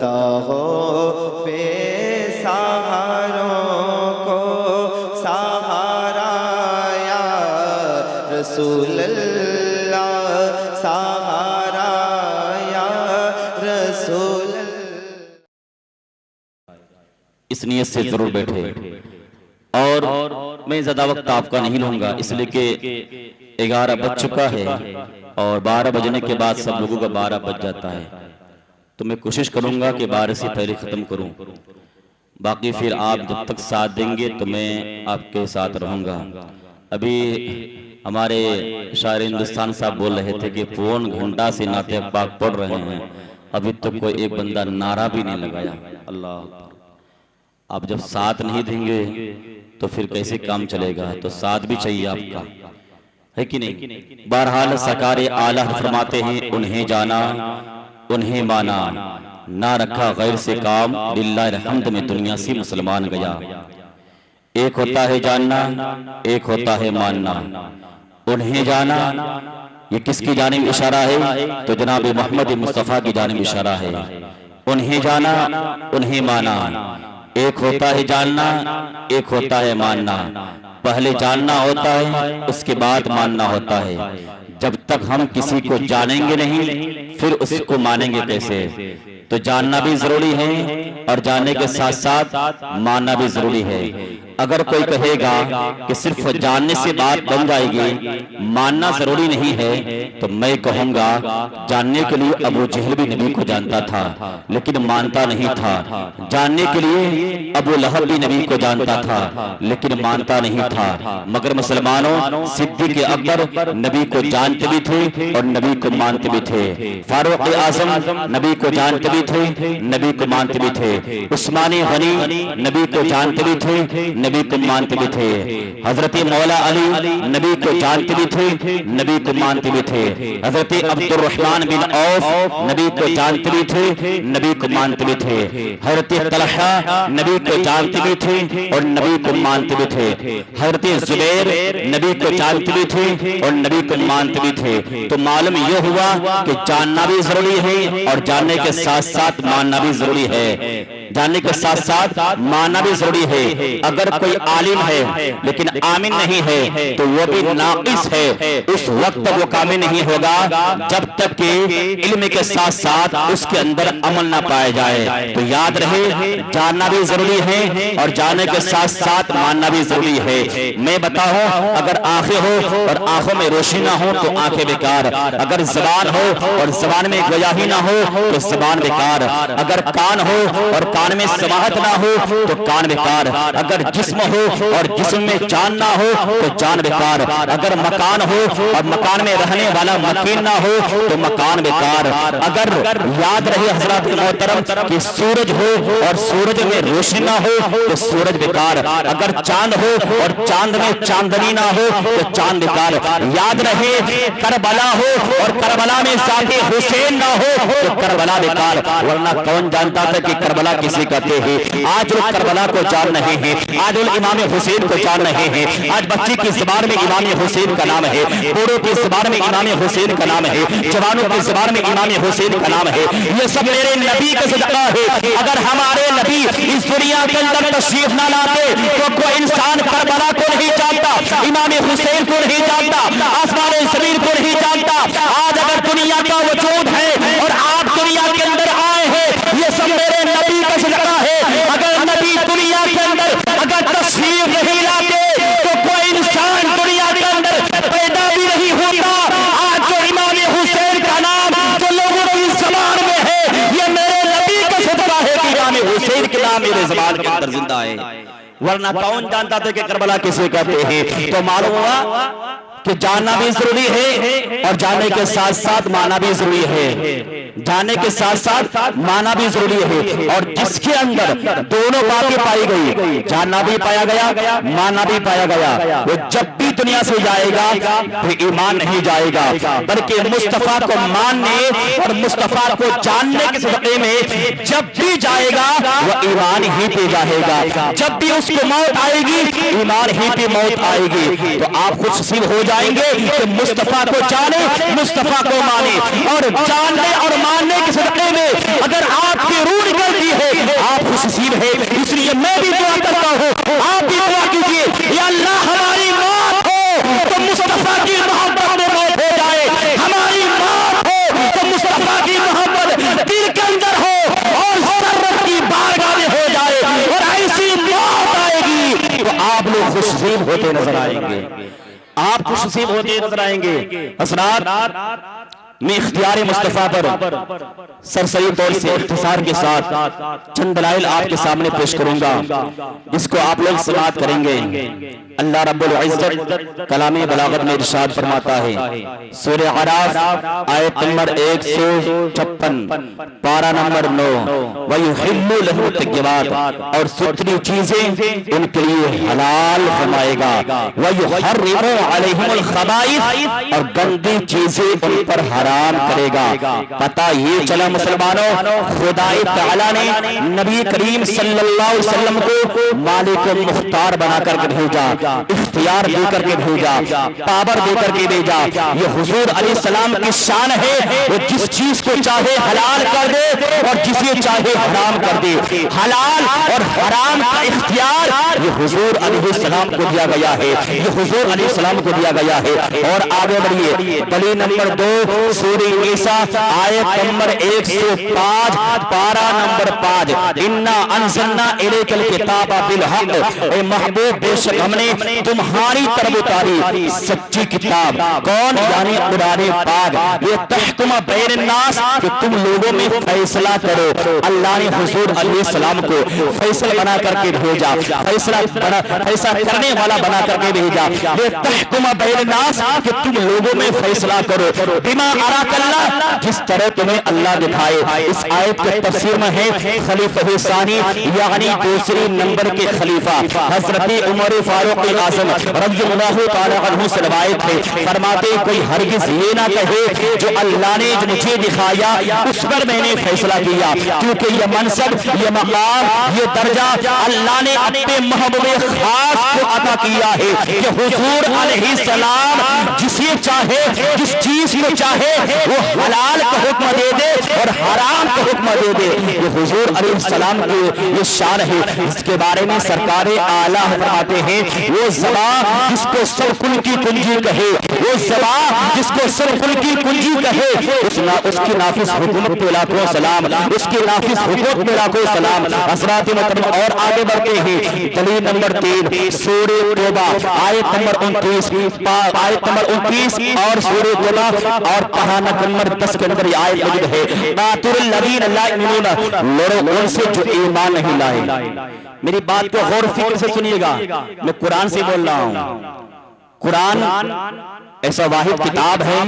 عطا ہو بے سہاروں کو سہارا یا رسول اللہ، سہارا یا رسول اللہ۔ اس نیت سے ضرور بیٹھے، اور میں زیادہ وقت آپ کا نہیں لوں گا اس لیے کہ 11 بج چکا ہے اور 12 بجنے کے بعد سب لوگوں کا 12 بج جاتا ہے، تو میں کوشش کروں گا کہ 12 سے پہلے ختم کروں، باقی پھر آپ جب تک ساتھ دیں گے تو میں آپ کے ساتھ رہوں گا۔ ابھی ہمارے شاعر ہندوستان صاحب بول رہے تھے کہ پون گھنٹہ سے نعت پاک پڑھ رہے ہیں، ابھی تک کوئی ایک بندہ نعرہ بھی نہیں لگایا۔ اللہ اکبر! آپ جب ساتھ نہیں دیں گے تو پھر کیسے کام چلے گا؟ تو ساتھ بھی چاہیے آپ کا، ہے کہ نہیں؟ بہرحال سرکار اعلیٰ فرماتے ہیں انہیں جانا انہیں مانا، نہ رکھا غیر سے کام، للہ الحمد میں دنیا سے مسلمان گیا۔ ایک ہوتا ہے جاننا، ایک ہوتا ہے ماننا۔ انہیں جانا یہ کس کی جانب اشارہ ہے؟ تو جناب محمد مصطفیٰ کی جانب اشارہ ہے۔ انہیں جانا انہیں مانا، ایک ہوتا ہے جاننا ایک ہوتا ہے ماننا۔ پہلے جاننا ہوتا ہے اس کے بعد ماننا ہوتا ہے۔ جب تک ہم کسی کو جانیں گے نہیں پھر اس کو مانیں گے کیسے؟ تو جاننا بھی ضروری ہے اور جاننے کے ساتھ ساتھ ماننا بھی ضروری ہے۔ اگر کوئی کہے گا کہ صرف جاننے سے بات بن جائے گی، ماننا ضروری نہیں ہے، تو میں کہوں گا جاننے کے لیے ابو جہل بھی نبی کو جانتا تھا لیکن مانتا نہیں تھا، جاننے کے لیے ابو لہب بھی نبی کو جانتا تھا لیکن مانتا نہیں تھا، مگر مسلمانوں صدیق اکبر نبی کو جانتے بھی تھے اور نبی کو مانتے بھی تھے، فاروق اعظم نبی کو جانتے بھی تھے نبی کو مانتے بھی تھے، عثمان غنی نبی کو جانتے بھی تھے نبی کو مانتے بھی تھے، حضرت مولا علی نبی کو جانتے بھی تھے نبی کو مانتے بھی تھے، حضرت عبد الرحمن بن عوف نبی کو جانتے بھی تھے نبی کو مانتے بھی تھے، حضرت طلحہ نبی کو جانتے بھی تھے اور نبی کو مانتے بھی تھے، حضرت زبیر نبی کو جانتے بھی تھے اور نبی کو مانتے بھی تھے۔ تو معلوم یہ ہوا کہ جاننا بھی ضروری ہے اور جاننے کے ساتھ ساتھ ماننا بھی ضروری ہے، جاننے کے ساتھ ساتھ ماننا بھی ضروری ہے۔ اگر کوئی عالم ہے لیکن آمن نہیں ہے تو وہ بھی ناقص ہے، اس وقت تک وہ کامل نہیں ہوگا جب تک کہ علم کے ساتھ ساتھ اس کے اندر عمل نہ پائے جائے۔ تو یاد رہے جاننا بھی ضروری ہے اور جاننے کے ساتھ ساتھ ماننا بھی ضروری ہے۔ میں بتاؤں اگر آنکھیں ہو اور آنکھوں میں روشنی نہ ہو تو آنکھیں بیکار، اگر زبان ہو اور زبان میں گویاہی نہ ہو تو زبان بیکار، اگر کان ہو اور کان میں سماعت نہ ہو تو کان بیکار، اگر جسم ہو اور جسم میں جان نہ ہو تو جان بیکار، اگر مکان ہو اور مکان میں رہنے والا مکین نہ ہو تو مکان بیکار، اگر یاد رہے حضرات محترم کہ سورج ہو اور سورج میں روشنی نہ ہو تو سورج بیکار، اگر چاند ہو اور چاند میں چاندنی نہ ہو تو چاند بیکار، یاد رہے کربلا ہو اور کربلا میں ذات حسین نہ ہو تو کربلا بیکار، ورنہ کون جانتا تھا کہ کربلا کسی کہتے ہیں؟ آج لوگ کربلا کو جان رہے ہیں، آج لوگ امام حسین کو جان رہے ہیں، آج بچی کی زبان میں امام حسین کا نام ہے، بوڑھوں کی زبان میں امام حسین کا نام ہے، جوانوں کی زبان میں امام حسین کا نام ہے۔ یہ سب میرے نبی کا صدقہ ہے۔ اگر ہمارے نبی اس دنیا کے اندر تشریف نہ لاتے تو کوئی انسان کربلا کو نہیں جانتا، امام حسین کو نہیں جانتا، آسمان زمین کو نہیں جانتا۔ آج اگر دنیا کا وجود ہے اور آپ دنیا کے اندر آئے ہیں یہ سب میرے نبی کا صدقہ ہے۔ اگر نبی دنیا کے اندر اگر تشریف نہیں لاتے تو کوئی انسان دنیا کے اندر پیدا بھی نہیں ہوتا۔ آج جو امام حسین کا نام جو لوگوں کی زبان میں ہے یہ میرے نبی کا صدقہ ہے کہ امام حسین کے نام میرے زبان کے اندر زندہ ہے، ورنہ کون جانتا تھا کہ کربلا کسے کہتے ہیں؟ تو معلوم ہوا کہ جاننا بھی ضروری ہے اور جاننے کے ساتھ ساتھ ماننا بھی ضروری ہے، جاننے کے ساتھ ساتھ ماننا بھی ضروری ہے۔ اور جس کے اندر دونوں باتیں پائی گئی، جاننا بھی پایا گیا ماننا بھی پایا گیا، وہ جب بھی دنیا سے جائے گا پھر ایمان نہیں جائے گا، بلکہ مصطفیٰ کو ماننے اور مصطفیٰ کو جاننے کے صدقے میں جب بھی جائے گا وہ ایمان ہی پہ جائے گا، جب بھی اس کو موت آئے گی ایمان ہی پہ موت آئے گی۔ تو آپ خوش نصیب ہو جائیں گے کہ مصطفیٰ کو جانے مصطفیٰ کو مانے، اور جاننے اور ماننے کے صدقے میں اگر آپ کی روح خوش نصیب ہے، اس لیے میں بھی دعا کرتا ہوں، آپ بھی دعا کیجئے، یا اللہ ہماری موت ہو تو مصطفیٰ کی محبت میں موت ہو جائے، ہماری موت ہو تو مصطفیٰ کی محبت دل کے اندر ہو اور سرت کی بارگاہ میں ہو جائے، اور ایسی موت آئے گی تو آپ لوگ خوش نصیب ہوتے نظر آئیں گے، آپ خوش نصیب ہوتے نظر آئیں گے۔ حضرات، میں اختیار مصطفیٰ پر سرسری طور سے اختصار کے ساتھ چند دلائل آپ کے سامنے پیش کروں گا، جس کو آپ لوگ سماعت کریں گے۔ اللہ رب العزت کلام بلاغت میں ارشاد فرماتا ہے، سورہ اعراف آیت نمبر 156، پارہ نمبر 9، وَيُحِلُّ لَهُمُ الطَّيِّبَاتِ، اور ستری چیزیں ان کے لیے حلال فرمائے گا، وَيُحَرِّمُ عَلَيْهِمُ الْخَبَائِثَ، اور گندی چیزیں ان پر حرام کرے گا۔ پتہ یہ چلا مسلمانوں، خدا تعالیٰ نے نبی کریم صلی اللہ علیہ وسلم کو مالک مختار بنا کر کے بھیجا، اختیار دے کر کے بھیجا، پاور دے کر کے بھیجا۔ یہ حضور علیہ السلام کی شان ہے، وہ جس چیز کو چاہے حلال کر دے اور جسے چاہے حرام کر دے۔ حلال اور حرام کا اختیار یہ حضور علیہ السلام کو دیا گیا ہے، یہ حضور علیہ السلام کو دیا گیا ہے۔ اور آگے بڑھیے، دلیل نمبر 2، سورہ عیسیٰ آیت نمبر 105، پارہ نمبر 5، اِنَّا أَنزَلْنَا إِلَيْكَ الْكِتَابَ بِالْحَقِّ، اے محبوب بے شک ہم نے تمہاری طرف اتاری سچی کتاب۔ کون؟ یعنی قرآن پاک۔ یہ تحکم بین الناس، کہ تم لوگوں میں فیصلہ کرو۔ اللہ نے حضور علیہ السلام کو فیصلہ بنا کر کے بھیجا، فیصلہ کرنے والا بنا کر کے بھیجا۔ یہ تحکم بین الناس، کہ تم لوگوں میں فیصلہ کرو، بما اراک اللہ، جس طرح تمہیں اللہ دکھائے۔ اس آیت کے تفسیر میں ہے خلیفہ ثانی، یعنی دوسری نمبر کے خلیفہ حضرت عمر فاروق اعظم رضی اللہ تعالی عنہ سے روایت ہے، فرماتے کوئی ہرگز یہ نہ کہے جو اللہ نے مجھے دکھایا اس پر میں نے فیصلہ کیا، کیونکہ یہ منصب، یہ مقام، یہ درجہ اللہ نے اپنے محبوب خاص کو عطا کیا ہے، کہ حضور علیہ السلام جسے چاہے، جس چیز کو چاہے وہ حلال کا حکم دے دے اور حرام کا حکم دے دے۔ یہ حضور علیہ السلام کی یہ شان ہے، اس کے بارے میں سرکار اعلیٰ فرماتے ہیں، وہ زبان جس کو سب کل کی کنجی کہے، وہ زبان جس کو سب کل کی کنجی کہے، اس کی نافذ حکومت پہ لاکھوں سلام، اس کی نافذ حکومت پہ لاکھوں سلام۔ حضرات محترم، اور آگے بڑھتے ہیں، دلیل نمبر 3، سورہ توبہ آیت نمبر 29 اور سورہ توبہ اور کہانہ نمبر 10 کے اندر یہ آیت موجود ہے، قاتل الذین لا یؤمنون، لڑو ان سے جو ایمان نہیں لائے۔ میری بات کو غور و فکر سے سنیے گا، میں قرآن سے بول رہا ہوں۔ قرآن ایسا واحد کتاب ہے،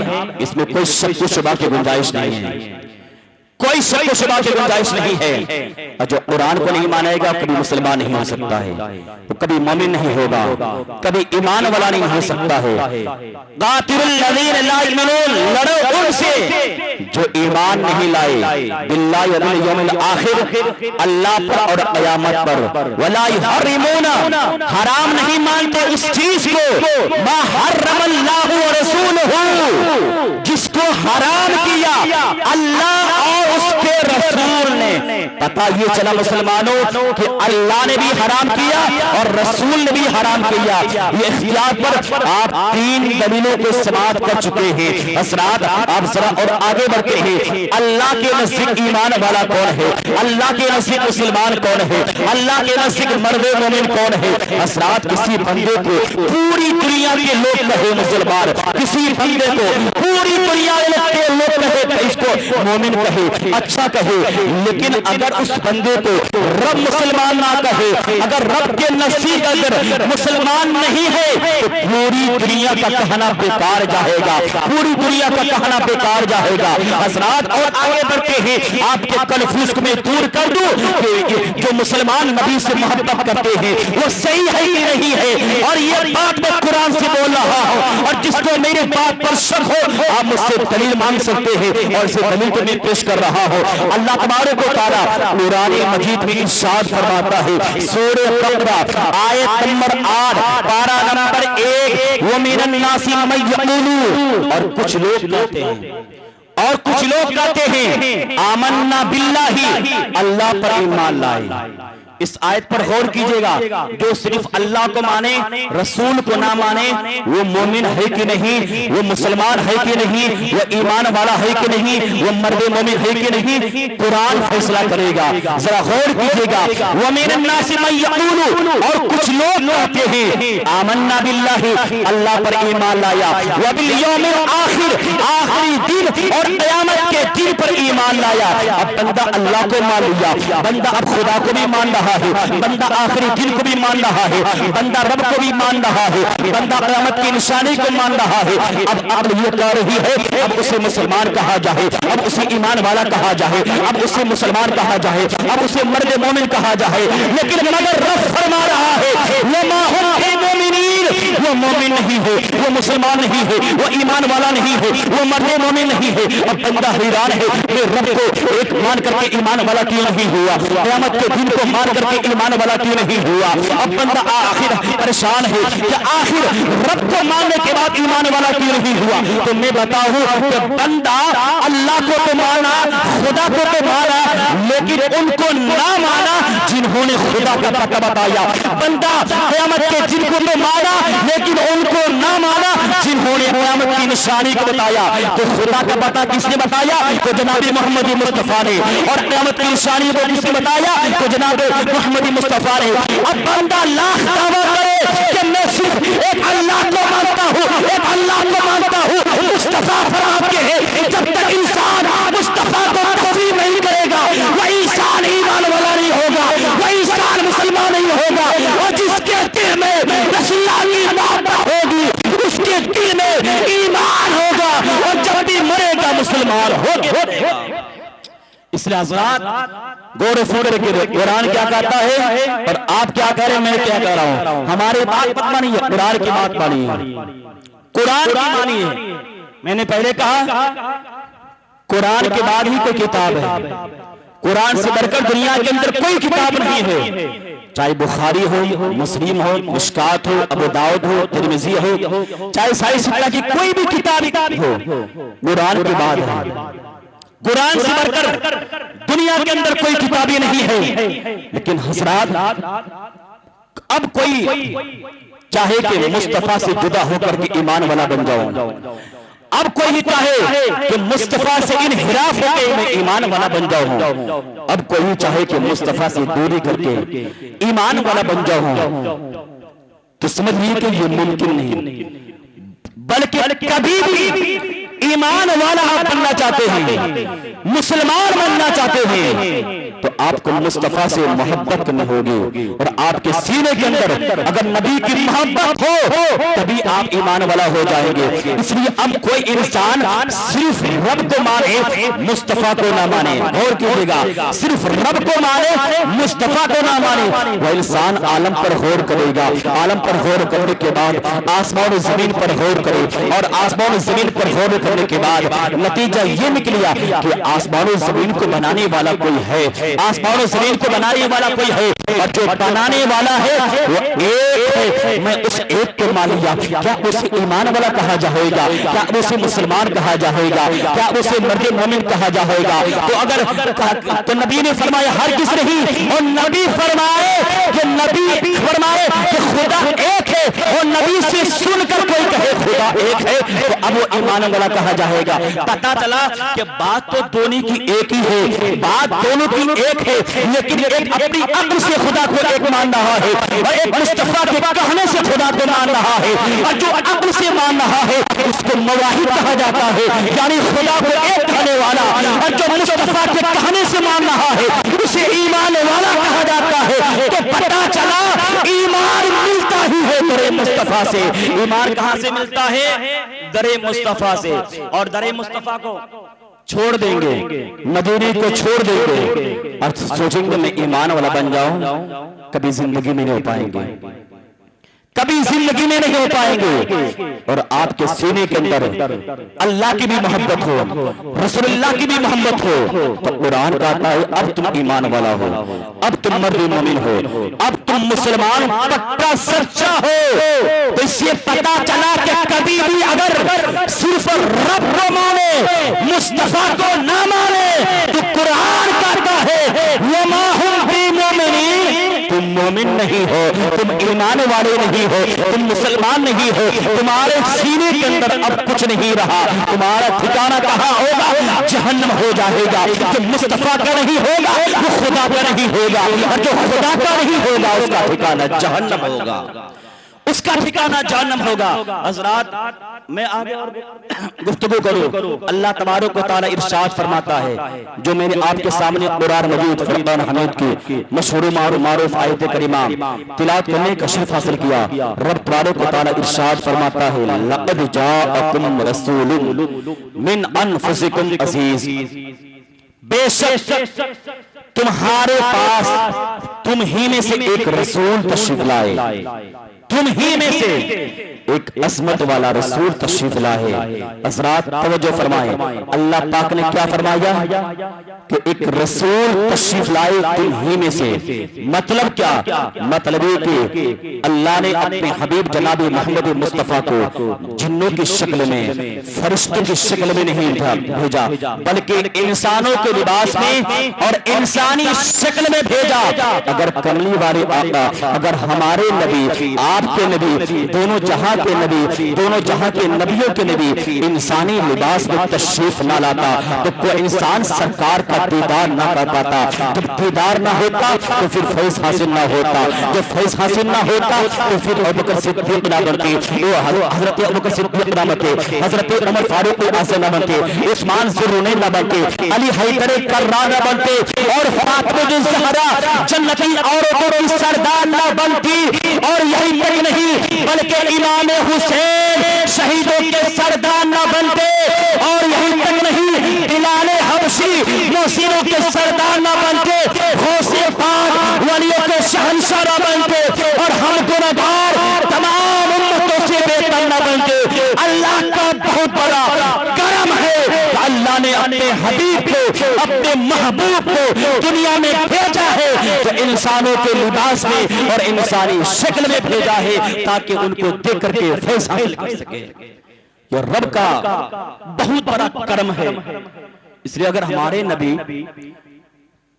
اس میں کوئی شک و شبہ کی گنجائش نہیں ہے، کوئی شک و شبہ کی گنجائش نہیں ہے۔ اور جو قرآن کو نہیں مانے گا کبھی مسلمان نہیں ہو سکتا ہے، تو کبھی مومن نہیں ہوگا، کبھی ایمان والا نہیں ہو سکتا ہے۔ قاتل الذین لا یؤمنون، لڑو ان سے جو ایمان نہیں لائے، باللہ والیوم الآخر، اللہ پر اور قیامت پر، ولا یحرمون، حرام نہیں مانتے اس چیز کو، ما حرم اللہ ورسولہ، جس کو حرام کیا اللہ اور اس کے رسول نے۔ پتہ یہ چلا مسلمانوں کہ اللہ نے بھی حرام کیا اور رسول نے بھی حرام کیا۔ یہ اختیار پر آپ 3 دلیلوں کو سماعت کر چکے ہیں۔ حضرات آپ ذرا اور آگے بڑھتے ہیں، اللہ کے نزدیک ایمان والا کون ہے، اللہ کے نزدیک مسلمان کون ہے، اللہ کے نزدیک مرد مومن کون ہے۔ حضرات کسی بندے کو پوری دنیا کے لوگ کہے مسلمان، کسی بندے کو پوری دنیا کے لوگ کہے اس کو مومن کہے، اچھا کہے، لیکن اگر اس بندے کو رب مسلمان نہ کہے، اگر رب کے نزدیک اگر مسلمان نہیں ہے تو پوری دنیا کا کہنا بیکار جائے گا، پوری دنیا کا کہنا بیکار جائے گا۔ حضرات اور آگے بڑھتے ہیں، آپ کے کنفیوژن کو میں دور کر دوں کہ جو مسلمان نبی سے محبت کرتے ہیں وہ صحیح ہے کہ نہیں ہے، اور یہ بات میں قرآن سے بول رہا ہوں، اور جس کو میرے بات پر شک ہو آپ مجھ سے دلیل مانگ سکتے ہیں، اور اسے دلیل کو میں پیش کر رہا ہوں۔ اللہ تبارک و تعالیٰ قرآن مجید میں ارشاد فرماتا ہے، سورہ بقرہ آیت نمبر 8 پارہ نمبر 1، وَمِنَ النَّاسِ مَن یَقُولُ، اور کچھ لوگ کہتے ہیں، اور کچھ لوگ کہتے ہیں آمنا باللہ، اللہ پر ایمان لائے۔ اس آیت پر غور کیجئے گا، جو صرف اللہ کو مانے رسول کو نہ مانے وہ مومن ہے کہ نہیں، وہ مسلمان ہے کہ نہیں، وہ ایمان والا ہے کہ نہیں، وہ مرد مومن ہے کہ نہیں، قرآن فیصلہ کرے گا۔ ذرا غور کیجئے گا، وَمِنَ النَّاسِ مَن يَقُولُ، اور کچھ لوگ کہتے ہیں آمنا باللہ، اللہ پر ایمان لایا، وَبِالْيَوْمِ الْآخِرِ، آخری دن اور قیامت کے دن پر ایمان لایا۔ اب بندہ اللہ کو مان لیا، بندہ اب خدا کو بھی مان رہا ہے، بندہ آخری دن کو بھی مان رہا ہے، بندہ رب کو بھی مان رہا ہے، بندہ قیامت کی نشانی کو مان رہا ہے۔ اب عقل یہ کہہ رہی ہے اب اسے مسلمان کہا جائے، اب اسے ایمان والا کہا جائے، اب اسے مسلمان کہا جائے، اب اسے مرد مومن کہا جائے، لیکن مگر رب فرما رہا ہے وَمَا هُمْ بِمُؤْمِنِينَ، وہ مومن نہیں ہے، وہ مسلمان نہیں ہے، وہ ایمان والا نہیں ہے، وہ مرد مومن نہیں ہے۔ اب بندہ حیران ہے کہ رب کو ایک مان کر کے ایمان والا کیوں نہیں ہوا، قیامت کے دن کو مان کر کے ایمان والا کیوں نہیں ہوا۔ اب بندہ آخر پریشان ہے کہ آخر رب کو ماننے کے بعد ایمان والا کیوں نہیں ہوا۔ تو میں بتاؤں کہ بندہ اللہ کو تو مانا، خدا کو تو مانا، لیکن ان کو نہ مانا جنہوں نے خدا کا پتہ بتایا۔ بندہ قیامت کے دن کو تو مانا، لیکن ان کو نہ مانا جنہوں نے قیامت کی نشانی کو بتایا۔ تو خدا کا پتہ کس نے بتایا؟ تو جناب محمد مصطفیٰ نے، اور قیامت کی نشانی کو کس نے بتایا؟ تو جناب محمد مصطفیٰ نے۔ اب بندہ لاکھ دعویٰ کرے کہ میں صرف ایک اللہ کو مانتا ہوں، ایک اللہ کو مانتا ہوں، مصطفیٰ فرماتے ہیں جب تک انسان مصطفیٰ کو تسلیم نہیں کرے گا وہ انسان ایمان والا نہیں ہوگا، وہ انسان مسلمان نہیں ہوگا۔ اور جس کے دل میں رسول اللہ کی محبت ہوگی اس کے دل میں ایمان ہوگا، اور جب بھی مرے گا مسلمان ہوگا۔ اس لیے حضرات غور و فکر کریں، قرآن کیا کہتا ہے اور آپ کیا کہہ رہے ہیں، میں کیا کہہ رہا ہوں۔ ہماری بات مت مانیے، قرآن کی بات مانیے، قرآن کی مانیے۔ میں نے پہلے کہا قرآن کے بعد ہی کوئی کتاب ہے، قرآن سے بڑھ کر دنیا کے اندر کوئی کتاب نہیں ہے، چاہے بخاری ہو، مسلم ہو، مشکات ہو، ابو داؤد ہو، ترمذی ہو، چاہے صحیح ستہ کی کوئی بھی کتاب ہو، قرآن کے بعد ہے۔ قرآن سے بڑھ کر دنیا کے اندر کوئی کتابیں نہیں ہے۔ لیکن حضرات اب کوئی چاہے کہ مصطفیٰ سے جدا ہو کر کے ایمان والا بن جاؤں، اب کوئی چاہے کہ مصطفیٰ سے انحراف ہو کے میں ایمان والا بن جاؤں، اب کوئی چاہے کہ مصطفیٰ سے دوری کر کے ایمان والا بن جاؤں، تو سمجھئے کہ یہ ممکن نہیں، بلکہ کبھی بھی ایمان والا آپ بننا چاہتے ہیں، مسلمان بننا چاہتے ہیں، تو آپ کو مصطفیٰ سے محبت کرنی ہوگی، اور آپ کے سینے کے اندر اگر نبی کی محبت ہو تبھی آپ ایمان والا ہو جائیں گے۔ اس لیے اب کوئی انسان صرف رب کو مانے مصطفیٰ کو نہ مانے، غور کیجئے گا، صرف رب کو مانے مصطفیٰ کو نہ مانے، وہ انسان عالم پر غور کرے گا، عالم پر غور کرنے کے بعد آسمان و زمین پر غور کرے، اور آسمان و زمین پر غور کرنے کے بعد نتیجہ یہ نکلیا کہ آسمان و زمین کو بنانے والا کوئی ہے، آسمان و زمین کو بنانے والا کوئی ہے، اور جو بنانے والا ہے وہ ایک ہے۔ میں اس ایک کو مان لیا، کیا اسے ایمان والا کہا جائے گا؟ کیا اسے مسلمان کہا جائے گا؟ کیا اسے مرد مومن کہا جائے گا؟ تو اگر تو نبی نے فرمایا ہرگز نہیں، اور نبی فرمائے کہ خدا ایک ہے، اور نبی سے سن کر کوئی کہے خدا ایک ہے تو اب وہ ایمان والا کہا جائے گا۔ پتا چلا کہ بات تو دونوں کی ایک ہی ہے، بات دونوں کی ایک ہے، لیکن ایک اپنی عقل سے خدا کو ایک مان رہا ہے، اور ایک مصطفیٰ کے کہنے سے خدا کو مان رہا ہے، اور جو عقل سے مان رہا ہے اس کو مواحد کہا جاتا ہے، یعنی خدا کو ایک کہنے والا، اور جو مصطفیٰ کے کہنے سے مان رہا ہے اسے ایمان والا کہا جاتا ہے۔ تو پتا چلا ایمان ملتا ہی ہے در مصطفیٰ سے۔ ایمان کہاں سے ملتا ہے؟ در مصطفیٰ سے، اور در مصطفیٰ کو چھوڑ دیں گے، مدینے کو چھوڑ دیں گے، اور سوچیں گے میں ایمان والا بن جاؤں، کبھی زندگی میں نہیں ہو پائیں گے۔ کبھی زندگی میں نہیں ہو پائیں گے. اور آپ کے سینے کے اندر اللہ کی بھی محبت ہو, رسول اللہ کی بھی محبت ہو, تو قرآن کہتا ہے اب تم ایمان والا ہو, اب تم مرد مومن ہو, اب تم مسلمان پکا سچا ہو. تو اس سے پتا چلا کہ کبھی بھی اگر صرف رب کو مانے, مصطفیٰ کو نہ مانے, تو قرآن کہتا ہے وَمَا هُمْ بِمُؤْمِنِينَ, تم مومن نہیں ہو, تم ایمان والے نہیں ہو, تم مسلمان نہیں ہو, تمہارے سینے کے اندر اب کچھ نہیں رہا, تمہارا ٹھکانہ کہاں ہوگا؟ جہنم ہو جائے گا. جو مصطفیٰ کا نہیں ہوگا وہ خدا کا نہیں ہوگا, اور جو خدا کا نہیں ہوگا اس کا ٹھکانہ جہنم ہوگا, اس کا ٹھکانہ جہنم ہوگا. حضرات میں آگے اور گفتگو کروں. اللہ تبارک و تعالی ارشاد فرماتا ہے, جو میں نے آپ کے سامنے قرآن مجید فرقان حمید کی مشہور معروف آیت کریمہ تلاوت کرنے کا شرف حاصل کیا. رب تبارک و تعالی ارشاد فرماتا ہے لقد جاءکم رسول من انفسکم عزیز, بے شک تمہارے پاس تم ہی میں سے ایک رسول تشریف لائے, تم ہی میں سے ایک عظمت والا رسول تشریف لائے. حضرات توجہ فرمائیں, اللہ پاک نے کیا فرمایا کہ ایک رسول تشریف لائے تم ہی میں سے. مطلب کیا؟ مطلب یہ کہ اللہ نے اپنے حبیب جناب محمد مصطفیٰ کو جنوں کی شکل میں, فرشتوں کی شکل میں نہیں بھیجا, بلکہ انسانوں کے لباس میں اور انسانی شکل میں بھیجا. اگر کملی والے آقا, اگر ہمارے نبی, آپ کے نبی, دونوں جہاں کے نبی, دونوں جہاں کے نبیوں کے نبی انسانی لباس میں تشریف نہ لاتا تو کوئی انسان سرکار کا دیدار نہ کر پاتا. جب دیدار نہ ہوتا تو پھر فیض حاصل نہ ہوتا, جب فیض حاصل نہ ہوتا تو پھر ابوبکر صدیق نہ بنتے, حضرت ابوبکر صدیق نہ بنتے, حضرت عمر فاروق اعظم نہ بنتے, عثمان ذوالنورین نہ بنتے, علی حیدر کرار نہ بنتے, اور فاطمہ الزہرا جنتی عورتوں کی سردار نہ بنتی. اور یہی تک نہیں بلکہ امام حسین شہیدوں کے سردار نہ بنتے, اور یہی تک نہیں بلال حبشی محسنوں کے سردار نہ بنتے, غوث پاک ولیوں کے شہنشاہ نہ بنتے, اور ہم گنہگار تمام امتوں سے بہتر نہ بنتے. اللہ کا بہت بڑا کرم ہے کہ اللہ نے اپنے حبیب کو, اپنے محبوب کو دنیا میں بھیجا ہے, تو انسانوں کے لباس میں اور انسانی شکل میں بھیجا ہے تاکہ ان کو دیکھ کر کے فیض حاصل کر سکے. یہ رب کا بہت بڑا کرم ہے. اس لیے اگر ہمارے نبی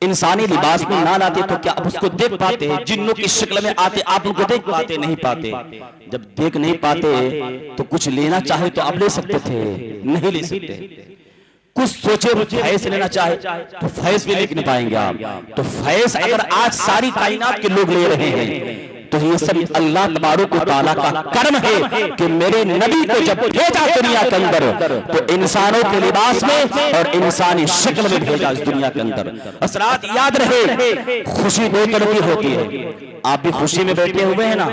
انسانی لباس میں نہ لاتے تو کیا آپ اس کو دیکھ پاتے؟ جنوں کی شکل میں آتے آپ ان کو دیکھ پاتے؟ نہیں پاتے. جب دیکھ نہیں پاتے تو کچھ لینا چاہے تو آپ لے سکتے تھے, نہیں لے سکتے. کچھ سوچے فیض لینا چاہے تو فیض بھی لے نہیں پائیں گے آپ. تو فیض اگر آج ساری کائنات کے لوگ لے رہے ہیں تو یہ سب اللہ تبارک و تعالیٰ کا کرم ہے کہ میرے نبی کو جب بھیجا دنیا کے اندر تو انسانوں کے لباس میں اور انسانی شکل میں بھیجا اس دنیا کے اندر. حضرات یاد رہے, خوشی دو طرح کی ہوتی ہے. آپ بھی خوشی میں بیٹھے ہوئے ہیں نا,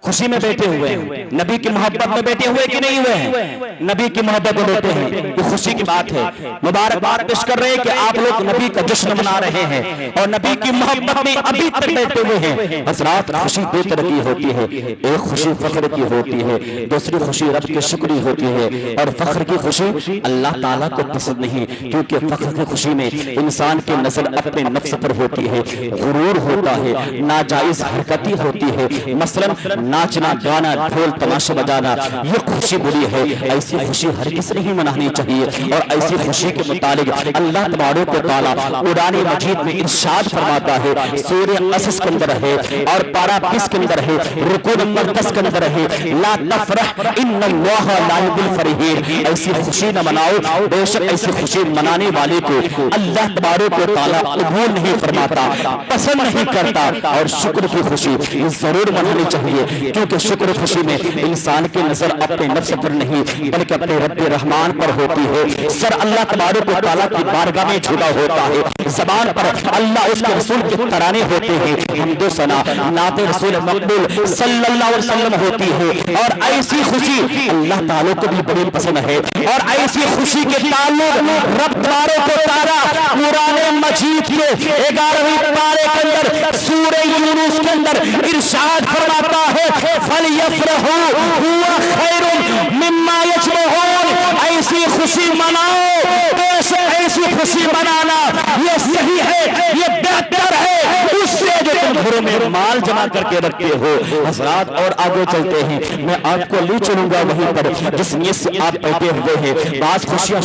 خوشی میں بیٹھے ہوئے ہیں, نبی کی محبت میں بیٹھے ہوئے کہ نہیں ہوئے ہیں؟ نبی کی محبت میں بیٹھے ہیں, یہ خوشی کی بات ہے. مبارکباد پیش کر رہے ہیں کہ آپ لوگ نبی کا جشن منا رہے ہیں اور نبی کی محبت میں ابھی تک بیٹھے ہوئے ہیں. حضرات خوشی دو طرح کی ہوتی ہے, ایک خوشی فخر کی ہوتی ہے, دوسری خوشی رب کی شکری ہوتی ہے. اور فخر کی خوشی اللہ تعالیٰ کو پسند نہیں, کیونکہ فخر کی خوشی میں انسان کی نظر اپنے نفس پر ہوتی ہے, غرور ہوتا ہے, ناجائز حرکتی ہوتی ہے, مثلا ناچنا گانا ڈھول تماشا بجانا, یہ خوشی بری ہے. ایسی خوشی ہر کس نہیں منانی چاہیے. اور ایسی خوشی کے متعلق اللہ تبارک و تعالیٰ قرآن مجید میں ارشاد فرماتا ہے, سورہ قصص کے اندر ہے اور پارہ 20 کے اندر ہے, رکوع نمبر 10 کے اندر ہے, لا تفرح ان اللہ لا يحب الفرحین. ایسی خوشی نہ مناؤ, بے شک ایسی خوشی منانے والے کو اللہ تبارک و تعالیٰ قبول نہیں فرماتا, پسند نہیں کرتا. اور شکر کی خوشی ضرور منانی چاہیے, کیونکہ شکر خوشی میں انسان کی نظر اپنے نفس پر نہیں بلکہ اپنے رب رحمان پر ہوتی ہے. سر اللہ تبارک و تعالیٰ کی بارگاہ میں جھکا ہوتا ہے, زبان پر اللہ اس کے رسول کے ترانے ہوتے ہیں, حمد و ثنا نعت رسول مقبول صلی اللہ علیہ وسلم ہوتی ہے. اور ایسی خوشی اللہ تعالیٰ کو بھی بڑی پسند ہے. اور ایسی خوشی کے تعلق رب تبارک و تعالیٰ قرآن مجید کے 11ویں پارے کے اندر سورہ یونس کے اندر ارشاد فرماتا ہے, فَلْيَفْرَحُوا هُوَ خَيْرٌ مِّمَّا يَجْمَعُونَ. ایسی خوشی مناؤ، ایسی خوشی منانا یہ صحیح ہے، یہ بہتر ہے اس سے جو تم گھروں میں مال جمع کر کے رکھتے ہو. حضرات اور آگے چلتے ہیں، میں آپ کو لے چلوں گا وہیں پر جس نیت سے آپ بیٹھے ہوئے ہیں. بعض خوشیاں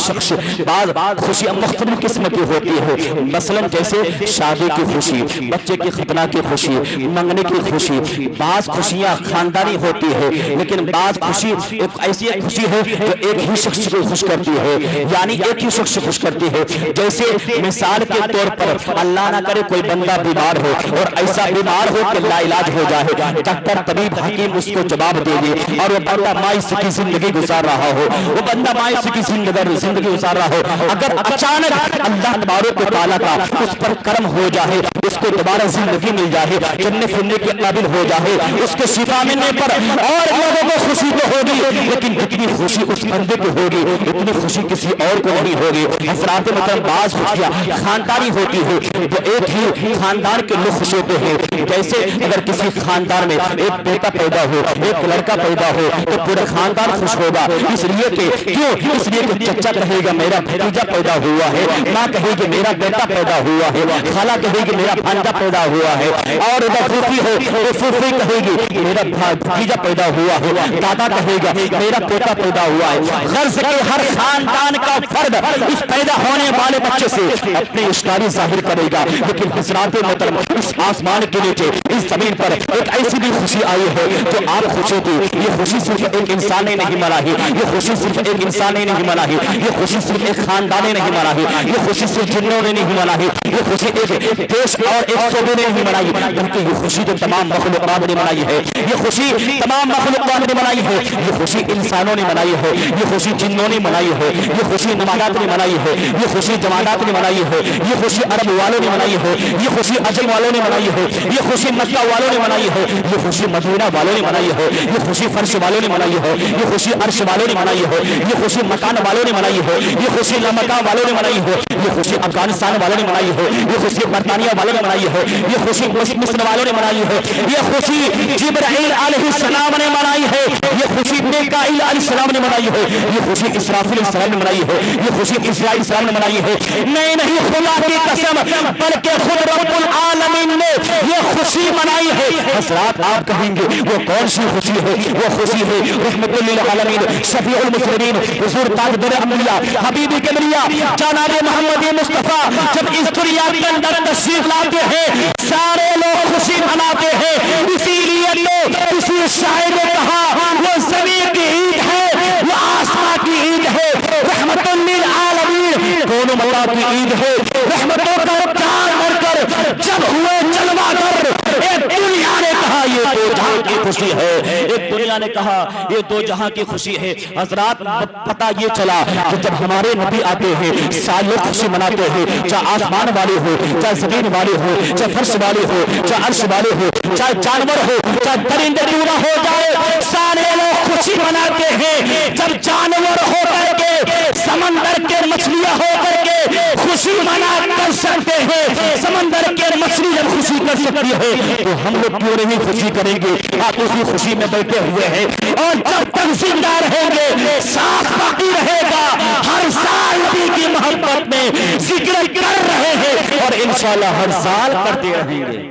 بعض خوشیاں مختلف قسم کی ہوتی ہے، مثلا جیسے شادی کی خوشی، بچے کی ختنہ کی خوشی، منگنے کی خوشی. بعض خوشیاں خاندانی ہوتی ہے، لیکن بعض خوشی ایک ایسی خوشی ہے جو ایک ہی شخص کو خوش کرتی ہے، یعنی ایک ہی شخص خوش کرتی ہے. جیسے مثال کے طور پر اللہ نہ کرے کوئی بندہ بیمار ہو اور ایسا بیمار ہو کہ لا علاج ہو جائے، ڈاکٹر طبیب حکیم اس کو جواب دے دے اور وہ بندہ مایوسی کی زندگی گزار رہا ہو، وہ بندہ مایوسی کی زندگی گزار رہا ہو، اگر اچانک اللہ تبارک و تعالیٰ کا اس پر کرم ہو جائے، اس کو دوبارہ زندگی مل جائے، چلنے پھرنے کے قابل ہو جائے، اس کے شفا ملنے پر اور لوگوں کو خوشی تو ہوگی، لیکن جتنی خوشی اس بندے کو ہوگی اتنی خوشی کسی اور کو نہیں ہوگی. حضرات محترم بعض خوشیاں خاندانی ہوتی ہے، جو ایک ہی خاندان کے لوگ خوش ہوتے ہیں. جیسے اگر کسی خاندان میں ایک بیٹا پیدا ہو، ایک لڑکا پیدا ہو تو پورا خاندان خوش ہوگا. اس لیے کہ کیوں؟ اس لیے کہ چچا کہے گا میرا بھتیجا پیدا ہوا ہے، ماں کہے گی میرا بیٹا پیدا ہوا ہے، خالہ کہے گی میرا بھانجا پیدا ہوا ہے، اور اگر پھوپھی ہو تو پھوپھی کہے گی میرا بھتیجا پیدا ہوا ہے، دادا کہے گا میرا پوتا پیدا ہوا ہے. غرض کہ ہر خاندان کا فرد اس پیدا ہونے والے بچے سے اپنی اشکاری ظاہر کرے گا. لیکن حضرات محترم اس آسمان کے نیچے اس زمین پر ایک ایسی بھی خوشی آئی ہے جو آپ خوشی تھی. یہ خوشی صرف ایک انسان نے نہیں منائی، یہ خوشی صرف ایک انسان نے نہیں منائی، یہ خوشی صرف ایک خاندان نے نہیں منائی، یہ خوشی صرف جنوں نے نہیں منائی، یہ خوشی ایک دیش اور ایک صوبے نے نہیں منائی، بلکہ یہ خوشی تو تمام مخلوقات نے منائی ہے. یہ خوشی تمام مخلوقات نے منائی ہے، یہ خوشی انسانوں نے منائی ہے، یہ خوشی جنوں نے منائی ہے، یہ خوشی نمازات نے منائی ہے، یہ خوشی جماعات نے منائی ہے، یہ خوشی عرب والوں نے منائی ہے، یہ خوشی عجم والوں نے منائی ہے، یہ خوشی مکہ والوں نے منائی ہے، یہ خوشی مدینہ والوں نے منائی ہے، یہ خوشی فرش والوں نے منائی ہے، یہ خوشی عرش والوں نے منائی ہے، یہ خوشی مکان والوں نے منائی ہے، یہ خوشی لامکان والوں نے منائی ہے، یہ خوشی افغانستان والوں نے منائی ہے، یہ خوشی برطانیہ والوں نے منائی ہے، یہ خوشی مصر والوں نے منائی ہے، یہ خوشی جبرائیل علیہ السلام نے منائی ہے، یہ خوشی میکائیل علیہ السلام نے منائی ہے، یہ خوشی اسرافیل علیہ السلام نے منائی ہے، یہ خوشی اسرائیل علیہ السلام نے منائی ہے. نہیں خدا کی قسم بلکہ خود رب العالمین نے یہ خوشی منائی ہے. حضرات آپ کہیں گے وہ کون سی خوشی ہے؟ وہ خوشی ہے رحمت للعالمین شفیع المسلمین حضور تاجدار انبیاء حبیب کبریا جناب محمد مصطفیٰ جب اس دنیا کے اندر تشریف لاتے ہیں سارے لوگ خوشی مناتے ہیں. اسی لیے تو کسی شاعر نے کہا وہ زمین کی عید ہے، وہ آسمان کی عید ہے، رحمت للعالمین دونوں مولا کی عید ہے. رحمتوں کا چار بڑھ کر جب ہوئے جلوہ گر ایک دنیا نے کہا یہ دو جہاں کی خوشی ہے، ایک دنیا نے کہا یہ دو جہاں کی خوشی ہے. حضرات پتہ یہ چلا کہ جب ہمارے نبی آتے ہیں سارے خوشی مناتے ہیں، چاہے آسمان والے ہو، چاہے زمین والے ہو، چاہے فرش والے ہو، چاہے عرش والے ہو، چاہے جانور ہو، چاہے درندے ٹورا ہو جائے، سارے لوگ خوشی مناتے ہیں. جب جانور ہو کر کے سمندر کے مچھلیاں ہو کر کے خوشی منا کر سکتے ہیں، سمندر کے مچھلی جب خوشی کر سکتی ہے تو ہم لوگ کیوں نہیں خوشی کریں گے؟ آپ اسی خوشی میں بیٹھے ہوئے ہیں اور جب تک زندہ رہیں گے ساتھ باقی رہے گا. ہر سال نبی کی محبت میں ذکر کر رہے ہیں اور انشاءاللہ ہر سال کرتے رہیں گے.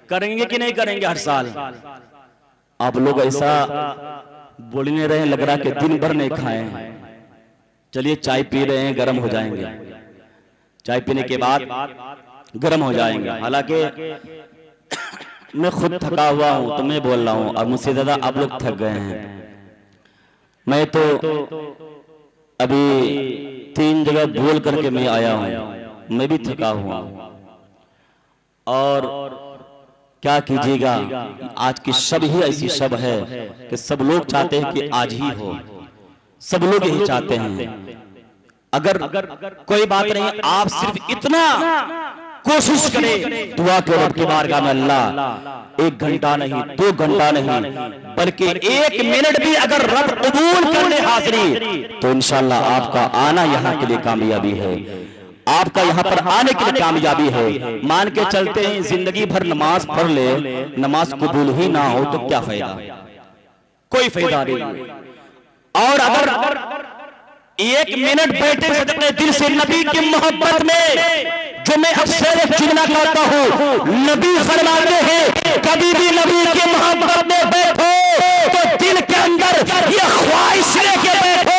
کریں گے کہ نہیں کریں گے؟ ہر سال. آپ لوگ ایسا بولنے رہے لگ رہا کہ دن بھر نہیں کھائے ہیں. چلیے چائے پی رہے ہیں گرم ہو جائیں گے، چائے پینے کے بعد گرم ہو جائیں گے. حالانکہ میں خود تھکا ہوا ہوں تو میں بول رہا ہوں اور مجھ سے زیادہ آپ لوگ تھک گئے ہیں. میں تو ابھی 3 جگہ بول کر کے میں آیا ہوں، میں بھی تھکا ہوا ہوں. اور کیا کیجیے گا، آج کی شب ہی ایسی شب ہے کہ سب لوگ چاہتے ہیں کہ آج ہی ہو، سب لوگ یہی چاہتے ہیں. اگر کوئی بات نہیں، آپ صرف اتنا کوشش کریں دعا کے رب کی بارگاہ میں اللہ 1 گھنٹہ نہیں 2 گھنٹہ نہیں بلکہ 1 منٹ بھی اگر رب قبول کرنے حاضری تو انشاءاللہ آپ کا آنا یہاں کے لیے کامیابی ہے. آپ کا یہاں پر آنے کی کامیابی ہے. مان کے چلتے ہیں زندگی بھر نماز پڑھ لے, نماز قبول ہی نہ ہو تو کیا فائدہ؟ کوئی فائدہ نہیں. اور اگر ایک منٹ بیٹھے سے اپنے دل سے نبی کی محبت میں, جو میں اب سے ایک جملہ کہتا ہوں, نبی فرماتے ہیں کبھی بھی نبی کی محبت میں بیٹھو تو دل کے اندر یہ خواہش لے کے بیٹھو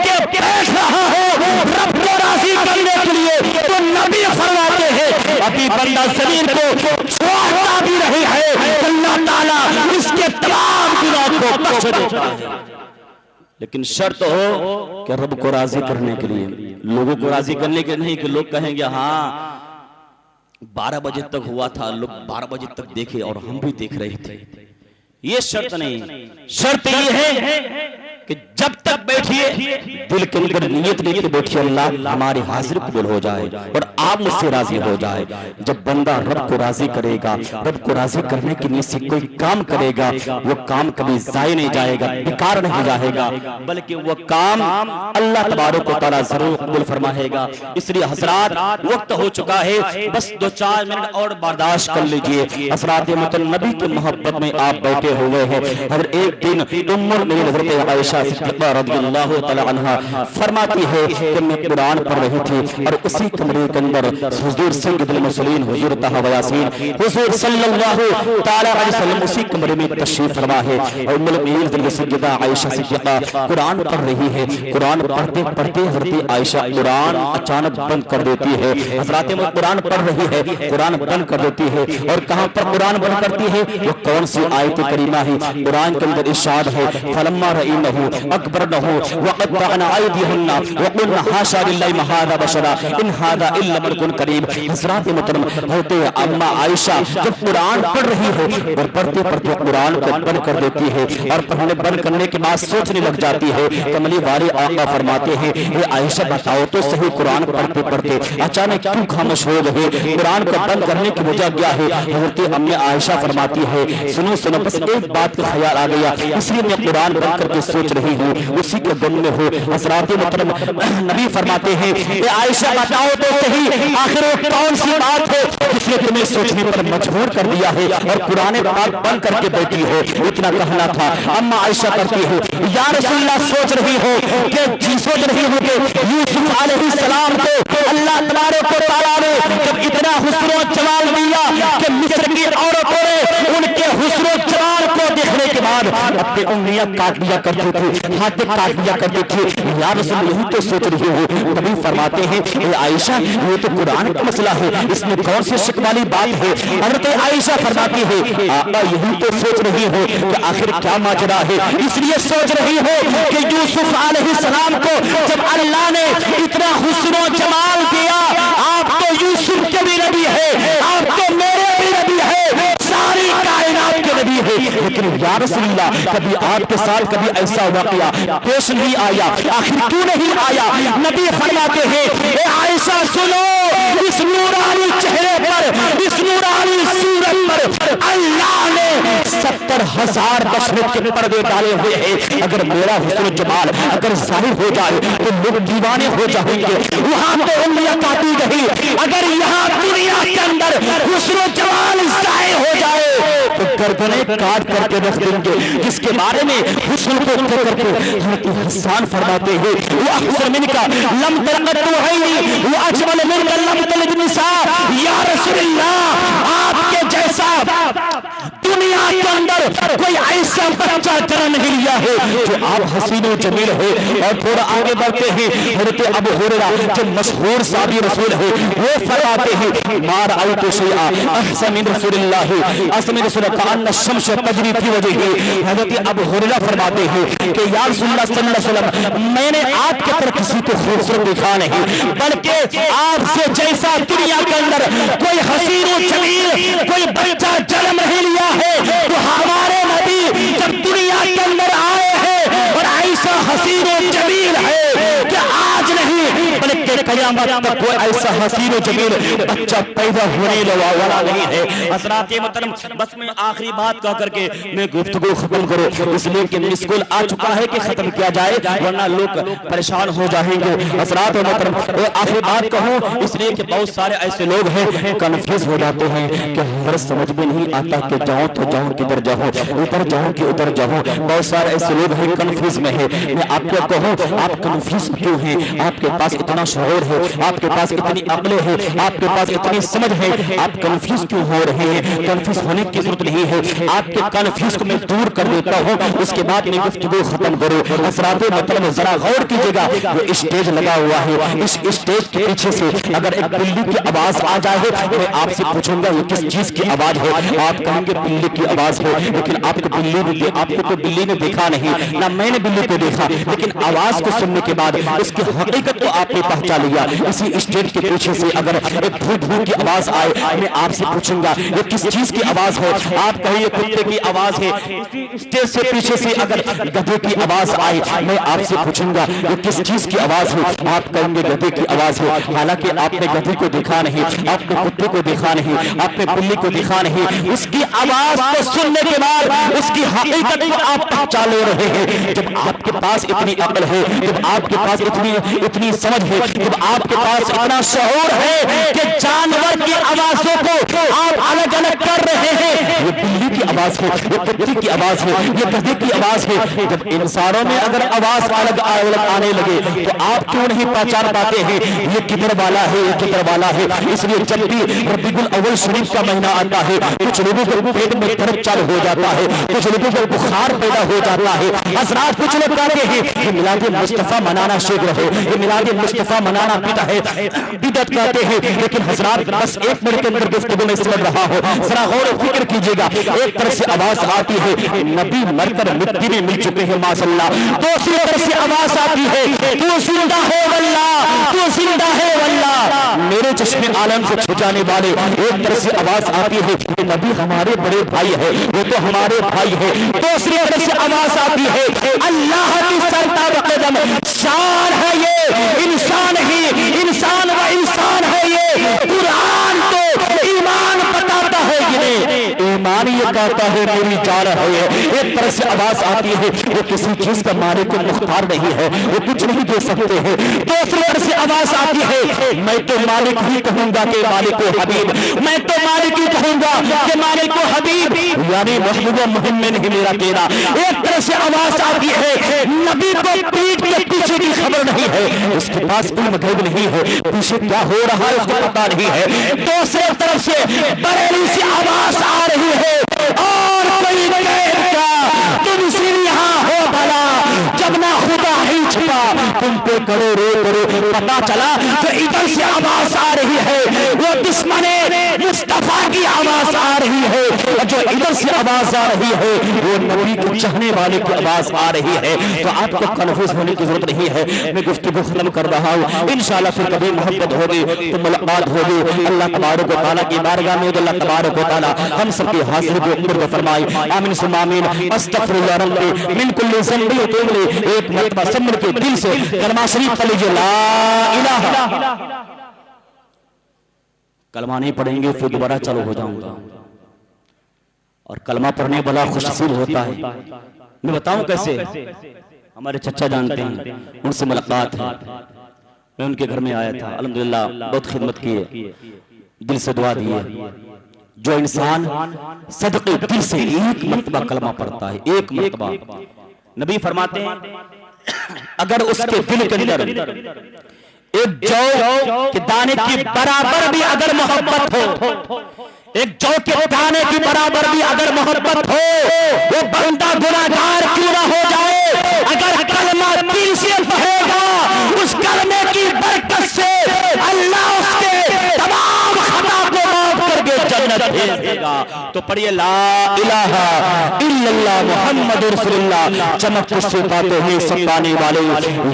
کہ بیٹھ رہا ہو رب کو راضی کرنے کے لیے. تو نبی فرماتے ہیں ابھی بندہ زمین کو چھوڑتا بھی نہیں ہے, اللہ تعالیٰ اس کے تمام گناہ کو بخش دیتا ہے. لیکن شرط ہو کہ رب کو راضی کرنے کے لیے, لوگوں کو راضی کرنے کے نہیں کہ لوگ کہیں گے ہاں 12 بجے تک ہوا تھا, لوگ 12 بجے تک دیکھے اور ہم بھی دیکھ رہے تھے. یہ شرط نہیں, شرط یہ ہے کہ جب تک بیٹھیے دل کے اندر نیت لے کے بیٹھیے اللہ ہماری حاضر قبول ہو جائے اور آپ مجھ سے راضی ہو جائے. جب بندہ رب کو راضی کرے گا, رب کو راضی کرنے کی نیت سے کوئی کام کرے گا, وہ کام کبھی ضائع نہیں جائے گا, بیکار نہیں جائے گا, بلکہ وہ کام اللہ تبارک و تعالیٰ ضرور قبول فرمائے گا. اس لیے حضرات وقت ہو چکا ہے, بس 2-4 منٹ اور برداشت کر لیجئے. حضرات نبی کی محبت میں آپ بیٹھے ہوئے ہیں. ہر ایک دن میری حضرت عائشہ صدیقہ رضی اللہ تعالی عنہ فرماتی ہے کہ میں قرآن پڑھ رہی تھی اور اسی کمرے کے اندر حضور سید المرسلین حضور طہ و یاسین حضور صلی اللہ تعالی علیہ وسلم اسی کمرے میں تشریف فرما ہے اور ام المؤمنین سیدہ عائشہ صدیقہ قرآن پڑھ رہی ہے. قرآن پڑھتے پڑھتے حضرت عائشہ قرآن اچانک بند کر دیتی ہے. حضرات وہ قرآن پڑھ رہی ہے, قرآن بند کر دیتی ہے, اور کہاں پر قرآن بند کرتی ہے, وہ کون سی آیت کریمہ ہے؟ قرآن کے اندر ارشاد ہے فلما رأینہ اکبرنہ وقطعن ایدیہن وقلن حاشا للہ ما ھذا بشرا ان ھذا الا ملک کریم. حضرات محترم ہوتے اما عائشہ جب قرآن پڑھ رہی ہے اور پڑھتے پڑھتے قرآن کو بند کر دیتی ہے اور پڑھنے بند کرنے کے بعد سوچنے لگ جاتی ہے. کملی والے آقا فرماتے ہیں اے عائشہ بتاؤ تو صحیح قرآن پڑھتے پڑھتے اچانک کیوں خاموش ہو گئے, قرآن کو بند کرنے کی وجہ کیا ہے؟ حضرت امی عائشہ فرماتی ہے سنو سنو بس ایک بات کا خیال آ گیا, اس لیے میں قرآن بند کر کے سوچ رہی ہوں, اسی کے غم میں ہو. حضرات محترم نبی فرماتے ہیں اے عائشہ بتاؤ تو صحیح آخر وہ کون سی بات ہے جس نے تمہیں سوچنے پر مجبور کر دیا ہے اور قرآن پاک بند کر کے بیٹھی ہو؟ اتنا کہنا تھا. اما عائشہ کرتی ہے یا رسول اللہ سوچ رہی ہو کہ سوچ رہی ہوں کہ یوسف علیہ السلام کو اللہ تبارک و تعالیٰ نے جب اتنا حسن و جمال دیا کہ مصر کی عورتوں نے ان کے حسن و جمال کو دیکھنے کے بعد اپنی انگلیاں کاٹ لیا کرتی تھی, ہاتھ کاٹ لیا کرتی تھی. یا رسول یہی تو سوچ رہی ہوں. نبی فرماتے ہیں اے عائشہ یہ تو قرآن کا مسئلہ ہے, اس میں کون سی شک والی بات ہے؟ حضرت عائشہ فرماتی ہے آقا یہی تو سوچ رہی ہو کہ آخر کیا ماجرا ہے. اس لیے سوچ رہی ہو کہ یوسف علیہ السلام کو جب اللہ نے اتنا حسن و جمال دیا, آپ تو یوسف کے بھی نبی ہے, آپ تو میرے بھی نبی ہے, ساری کائنات کے نبی ہے, لیکن یا رسول اللہ کبھی آپ کے ساتھ کبھی ایسا واقعہ پیش نہیں آیا, آخر کیوں نہیں آیا؟ نبی فرماتے ہیں اے عائشہ سنو, اس نورانی چہرے پر, اس نورانی صورت پر اللہ نے 70,000 بشرت کے پردے ڈالے ہوئے ہیں. اگر میرا حسن و جمال اگر ظاہر ہو جائے تو لوگ دیوانے ہو جائیں گے. وہاں تو انگلیاں کاٹی گئی, اگر یہاں دنیا کے اندر حسن و جمال ظاہر ہو جائے تو گردنیں کاٹ کر کے رکھ دیں گے. جس کے بارے میں حسن کو کہہ کر کے حضرت حسان فرماتے ہیں وہ احسن من کا لم تلقت عینی وہ اجمل من کا لم تلد نساء. یا رسول اللہ آپ کے جیسا دنیا کے اندر کوئی ایسا بچہ جنم نہیں لیا ہے جو آپ حسین و جمیل ہے. اور تھوڑا آگے بڑھتے ہیں حضرت ابو ہریرہ جو مشہور صحابی رسول ہے وہ فرماتے ہیں ما رأیت شیئا احسن من رسول اللہ احسن من رسول اللہ کأن الشمس تجری فی وجہہ. حضرت ابو ہریرہ فرماتے ہیں کہ یا رسول اللہ صلی اللہ علیہ وسلم میں نے آپ کے طرح کسی کو خوبصورت دیکھا نہیں, بلکہ آپ سے جیسا دنیا کے اندر کوئی حسین و جمیل کوئی بچہ جنم نہیں لیا ہے تو ہمارے نبی جب دنیا کے اندر آئے ہیں اور ایسا حسین و جمیل ہے کہ آج نہیں بلکہ قیامت تک کوئی ایسا حسین و جمیل بچہ پیدا ہونے والا نہیں ہے۔ حضرات محترم بس میں آخری بات کہہ کر کے میں گفتگو ختم کروں، اس لیے کہ مس کال آ چکا ہے کہ ختم کیا جائے ورنہ لوگ پریشان ہو جائیں گے۔ حضرات محترم آخری بات کہوں اس لیے کہ بہت سارے ایسے لوگ ہیں کنفیوز ہو جاتے ہیں کہ ہر سمجھ میں نہیں آتا کہ جاؤں تو جاؤں کدھر جاؤں، ادھر جاؤں کہ ادھر جاؤں۔ بہت سارے ایسے لوگ ہیں کنفیوز میں ہے۔ میں آپ کو کہوں آپ کنفیوز کیوں ہیں؟ آپ کے پاس اتنا شعور ہے، آپ کے پاس اتنی عقل ہے، آپ کے پاس اتنی سمجھ ہے، آپ کنفیوز کیوں ہو رہے ہیں؟ کنفیوز ہونے کی ضرورت نہیں ہے۔ آپ کے کنفیوز کو میں دور کر دیتا ہوں، اس کے بعد میں گفتگو ختم کروں۔ حضرات مطلب ذرا غور کیجیے گا، یہ اسٹیج لگا ہوا ہے، اس اسٹیج کے پیچھے سے اگر ایک بلی کی آواز آ جائے میں آپ سے پوچھوں گا یہ کس چیز کی آواز ہے؟ آپ کہیں گے بلی کی آواز ہے، لیکن آپ کو تو بلی نے دیکھا نہیں، نہ میں نے بلی کو دیکھا، لیکن آواز کو سننے کے بعد اس کی حقیقت کو آپ نے پہچان لیا۔ اسی اسٹیج کے پیچھے سے اگر ایک بھو بھو کی آواز آئے میں آپ سے پوچھوں گا یہ کس چیز کی آواز ہے؟ آپ کہیں یہ کتے کی آواز ہے۔ اسی اسٹیج سے پیچھے سے اگر گدھے کی آواز آئے میں آپ سے پوچھوں گا یہ کس چیز کی آواز ہے؟ آپ کہیں گے گدھے کی آواز ہے، حالانکہ آپ نے گدھے کو دیکھا نہیں، آپ نے کتے کو دیکھا نہیں، آپ نے بلی کو دیکھا نہیں۔ اس کی آواز کو سننے کے بعد اس کی حقیقت کو آپ پہچان لے رہے ہیں۔ جب آپ کے پاس اتنی عقل ہے، جب آپ کے پاس اتنی سمجھ ہے، جب آپ کے پاس اتنا شعور ہے کہ جانور کی آوازوں کو آپ الگ الگ کر رہے ہیں، یہ بلی کی آواز ہے، یہ کتے کی آواز ہے، یہ گدھے کی آواز ہے۔ جب انسانوں میں اگر آواز الگ آنے لگے تو آپ کیوں نہیں پہچان پاتے ہیں یہ کدھر والا ہے، یہ کدھر والا ہے؟ اس لیے جب بھی ربیع الاول شریف کا مہینہ آتا ہے کچھ لوگوں کو پیٹ میں درد چالو ہو جاتا ہے، کچھ لوگوں کو بخار پیدا ہو جاتا ہے۔ حضرات کچھ لوگ کہتے ہیں یہ میلاد مصطفیٰ منانا شرک ہے، یہ میلاد مصطفیٰ منانا بدعت ہے، بدعت کہتے ہیں۔ لیکن حضرات بس ایک منٹ کے اندر گفتگو میں سمجھ رہا ہوں، ذرا غور و فکر کیجیے گا۔ ایک طرف سے آواز آتی ہے نبی مر کر مٹی میں مل چکے ہیں ماشاء اللہ، دوسری طرف سے آواز آتی ہے تو زندہ ہے واللہ، تو زندہ ہے واللہ، میرے چشم عالم سے چھجانے والے۔ ایک طرف سے آواز آتی ہے کہ نبی ہمارے بڑے بھائی ہے، وہ تو ہمارے بھائی ہے، دوسری طرف سے آواز آتی ہے اللہ کی سرتاب قدم شان ہے یہ، انسان ہی انسان و انسان ہے یہ، قرآن تو ایمان بتاتا ہے یہ، ایمان یہ کہتا ہے میری جان ہے یہ۔ ایک طرف سے آواز آتی ہے وہ کسی چیز کا مالک و مختار نہیں ہے، وہ کچھ نہیں دے سکتے ہیں، دوسری طرف سے آواز آتی ہے میں تو مالک ہی کہوں گا کہ مالک و حبیب، میں تو مالک ہی کہوں گا کہ مالک و حبیب، یعنی محبوب و مہم میں نہیں میرا تیرا۔ ایک طرف سے آواز آتی ہے نبی کو پیٹ کے پیچھے کی خبر نہیں ہے، اس کے پاس علم غیب نہیں ہے، پیچھے کیا ہو رہا ہے اس کو پتا نہیں ہے۔ دوسری طرف سے بریلی سے آواز آ رہی ہے اور کوئی غیر کا تم سے یہاں ہو بھلا، جب نہ خدا ہی چھپا تم پہ کرو رو کرو۔ پتا چلا کہ ادھر سے آواز آ رہی ہے وہ دشمن مصطفیٰ کی آواز آ رہی ہے، جو ادھر سے آواز آ رہی ہے وہ نبی کو چاہنے والے کی آواز آ رہی ہے۔ تو آپ کو کنفیوز ہونے کی ضرورت نہیں ہے، میں گفتگو ختم کر رہا ہوں۔ انشاءاللہ پھر کبھی محبت ہوگی تو ملاقات ہوگی۔ اللہ تبارک و تعالیٰ کی بارگاہ میں اللہ تبارک و تعالیٰ ہم سب کی حاضری کو قبول فرمائے، آمین ثم آمین۔ استغفر اللہ ربی من کل ذنب وتوب الیہ۔ ایک مرتبہ سب مل کے دل سے کلمہ شریف پڑھ لیجیے لا الہ، کلمہ نہیں پڑھیں گے پھر دوبارہ چالو ہو جاؤں گا، اور کلمہ پڑھنے والا خوش نصیب ہوتا ہے۔ میں بتاؤں کیسے؟ ہمارے چچا جانتے ہیں، ان سے ملاقات ہے، میں ان کے گھر میں آیا تھا، الحمدللہ بہت خدمت کی ہے، دل سے دعا دی ہے۔ جو انسان صدقے دل سے ایک مرتبہ کلمہ پڑھتا ہے، ایک مرتبہ، نبی فرماتے ہیں اگر اس کے دل کے اندر ایک جو کے دانے کی برابر بھی اگر محبت ہو، ایک جو کے دانے کی برابر بھی اگر محبت ہو، وہ بندہ گناہگار کیوں نہ ہو جائے، اگر کلمہ دل سے پڑھے گا اس کلمے کی برکت سے اللہ اس کے تمام خطا کو معاف کر کے جنت بھیج دے گا۔ تو پڑھیے لا الہ الا اللہ محمد رسول اللہ، چمک سے پاتے ہیں سمکانے والے،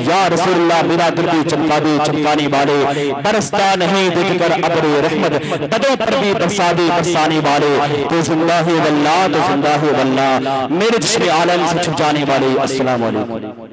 یا رسول اللہ میرا دل بھی چمکا دے چمکانے والے، برستا نہیں دیکھ کر ابر رحمت، بدوں پر بھی برسا دے برسانے والے، تو زندہ ہے واللہ، تو زندہ ہے واللہ، میرے جسم عالم سے چھپ جانے والے۔ السلام علیکم۔